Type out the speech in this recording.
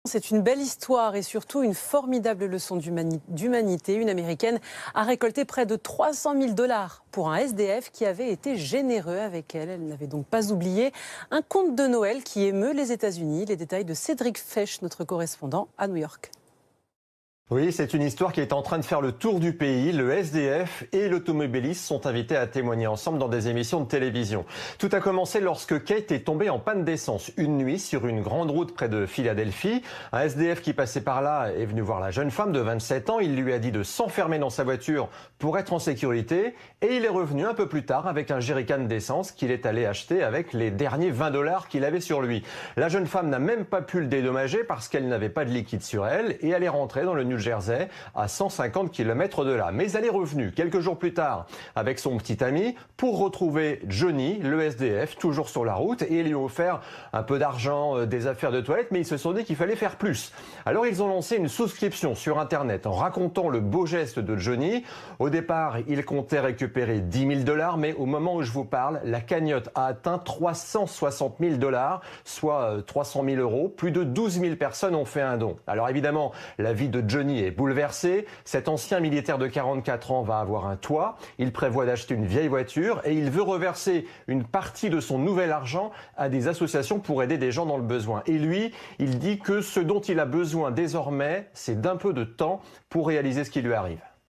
C'est une belle histoire et surtout une formidable leçon d'humanité. Une Américaine a récolté près de 300 000 $ pour un SDF qui avait été généreux avec elle. Elle n'avait donc pas oublié un conte de Noël qui émeut les États-Unis. Les détails de Cédric Fesch, notre correspondant à New York. Oui, c'est une histoire qui est en train de faire le tour du pays. Le SDF et l'automobiliste sont invités à témoigner ensemble dans des émissions de télévision. Tout a commencé lorsque Kate est tombée en panne d'essence une nuit sur une grande route près de Philadelphie. Un SDF qui passait par là est venu voir la jeune femme de 27 ans. Il lui a dit de s'enfermer dans sa voiture pour être en sécurité. Et il est revenu un peu plus tard avec un jerrycan d'essence qu'il est allé acheter avec les derniers 20 $ qu'il avait sur lui. La jeune femme n'a même pas pu le dédommager parce qu'elle n'avait pas de liquide sur elle et elle est rentrée dans le New Jersey, à 150 km de là. Mais elle est revenue quelques jours plus tard avec son petit ami pour retrouver Johnny, le SDF, toujours sur la route, et lui a offert un peu d'argent, des affaires de toilette, mais ils se sont dit qu'il fallait faire plus. Alors ils ont lancé une souscription sur Internet en racontant le beau geste de Johnny. Au départ, il comptait récupérer 10 000 $, mais au moment où je vous parle, la cagnotte a atteint 360 000 $, soit 300 000 €. Plus de 12 000 personnes ont fait un don. Alors évidemment, la vie de Johnny est bouleversé. Cet ancien militaire de 44 ans va avoir un toit. Il prévoit d'acheter une vieille voiture et il veut reverser une partie de son nouvel argent à des associations pour aider des gens dans le besoin. Et lui, il dit que ce dont il a besoin désormais, c'est d'un peu de temps pour réaliser ce qui lui arrive.